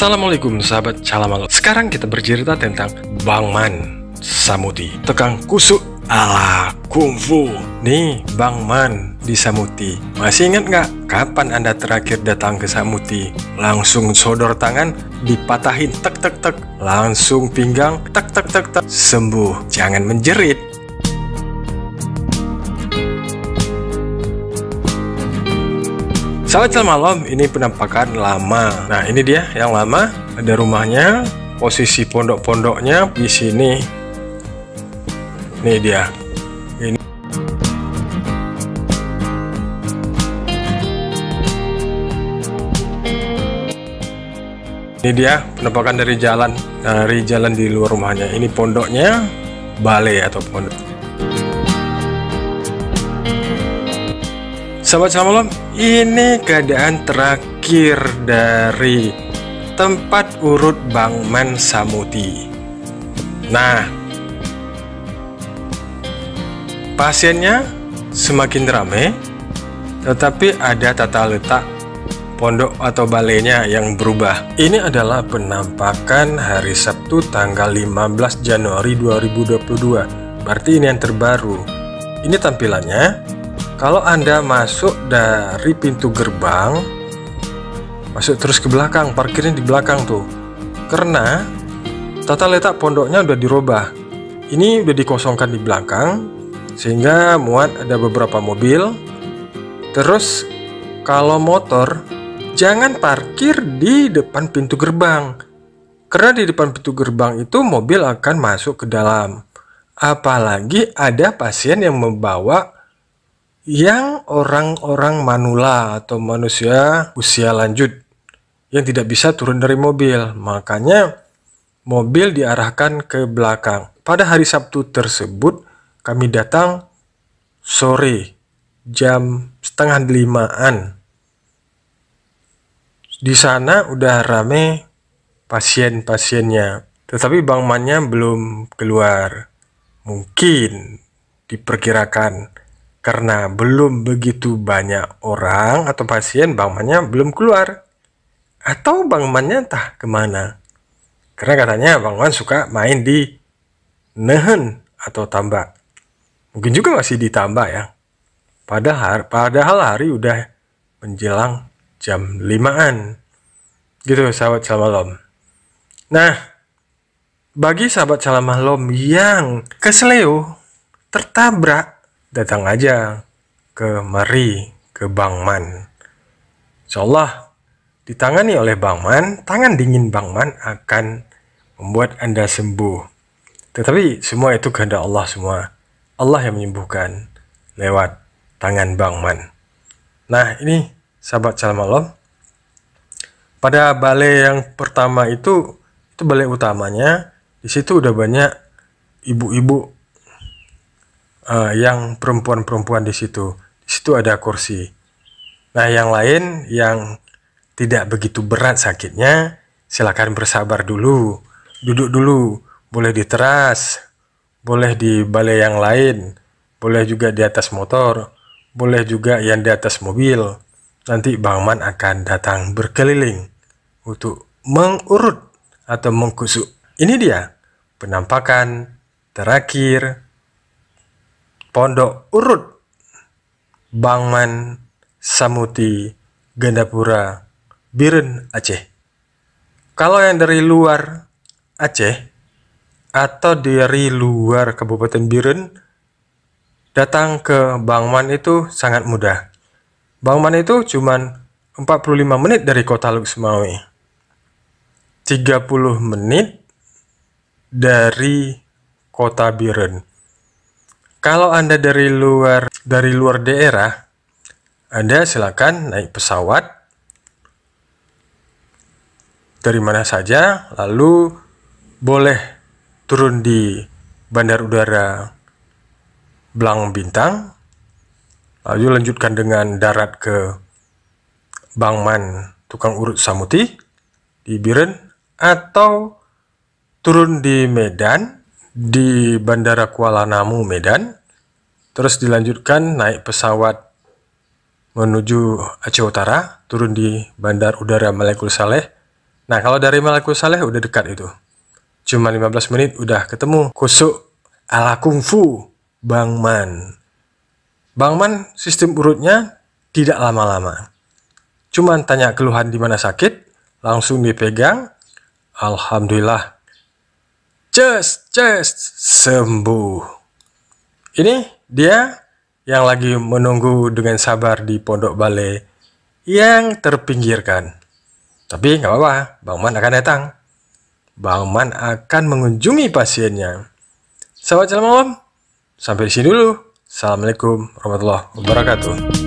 Assalamualaikum sahabat Calamalot. Sekarang kita bercerita tentang Bang Man Samuti, tukang kusuk ala kungfu. Nih Bang Man di Samuti. Masih ingat nggak kapan Anda terakhir datang ke Samuti? Langsung sodor tangan, dipatahin tek tek tek, langsung pinggang tek tek tek tek, sembuh. Jangan menjerit. Sahabat Calamalot, ini penampakan lama. Nah, ini dia yang lama. Ada rumahnya, posisi pondok-pondoknya di sini. Ini dia. Ini dia penampakan dari jalan di luar rumahnya. Ini pondoknya, balai atau pondok. Sahabat Calamalot, ini keadaan terakhir dari tempat urut Bang Man Samuti. Nah, pasiennya semakin ramai, tetapi ada tata letak pondok atau balainya yang berubah. Ini adalah penampakan hari Sabtu tanggal 15 Januari 2022. Berarti ini yang terbaru. Ini tampilannya. Kalau Anda masuk dari pintu gerbang, masuk terus ke belakang, parkirnya di belakang tuh. Karena tata letak pondoknya udah dirubah. Ini udah dikosongkan di belakang, sehingga muat ada beberapa mobil. Terus kalau motor, jangan parkir di depan pintu gerbang. Karena di depan pintu gerbang itu mobil akan masuk ke dalam. Apalagi ada pasien yang membawa yang orang-orang manula atau manusia usia lanjut yang tidak bisa turun dari mobil, makanya mobil diarahkan ke belakang. Pada hari Sabtu tersebut kami datang sore jam 4:30. Di sana udah rame pasien-pasiennya, tetapi Bang Man-nya belum keluar. Mungkin diperkirakan karena belum begitu banyak orang atau pasien, Bang Man-nya belum keluar. Atau Bang Man-nya entah kemana. Karena katanya Bang Man suka main di nehen atau tambak. Mungkin juga masih ditambak ya. Padahal hari udah menjelang jam 5-an. Gitu sahabat Calamalot. Nah, bagi sahabat Calamalot yang kesleo, tertabrak, datang aja ke Bang Man. Insyaallah ditangani oleh Bang Man, tangan dingin Bang Man akan membuat Anda sembuh. Tetapi semua itu kehendak Allah semua. Allah yang menyembuhkan lewat tangan Bang Man. Nah, ini sahabat Calamalot. Pada balai yang pertama itu balai utamanya. Di situ udah banyak ibu-ibu yang perempuan-perempuan di situ. Di situ ada kursi. Nah, yang lain yang tidak begitu berat sakitnya, silakan bersabar dulu. Duduk dulu. Boleh di teras, boleh di balai yang lain, boleh juga di atas motor, boleh juga yang di atas mobil. Nanti Bang Man akan datang berkeliling untuk mengurut atau mengkusuk. Ini dia penampakan terakhir pondok urut Bang Man Samuti, Gandapura, Biren, Aceh. Kalau yang dari luar Aceh atau dari luar Kabupaten Biren, datang ke Bang Man itu sangat mudah. Bang Man itu cuman 45 menit dari kota Luk Semawe. 30 menit dari kota Biren. Kalau Anda dari luar daerah, Anda silakan naik pesawat dari mana saja, lalu boleh turun di Bandar Udara Blang Bintang, lalu lanjutkan dengan darat ke Bang Man tukang urut Samuti di Biren, atau turun di Medan di Bandara Kuala Namu Medan, terus dilanjutkan naik pesawat menuju Aceh Utara, turun di Bandar Udara Malekul Saleh, Nah, kalau dari Malaku Saleh udah dekat itu. Cuma 15 menit udah ketemu kusuk ala kungfu Bang Man. Bang Man sistem urutnya tidak lama-lama. Cuman tanya keluhan di mana sakit, langsung dipegang. Alhamdulillah. Ces, sembuh. Ini dia yang lagi menunggu dengan sabar di pondok balai yang terpinggirkan. Tapi nggak apa-apa, Bang Man akan datang. Bang Man akan mengunjungi pasiennya. Sahabat Jalan Malam, sampai di sini dulu. Assalamualaikum warahmatullahi wabarakatuh.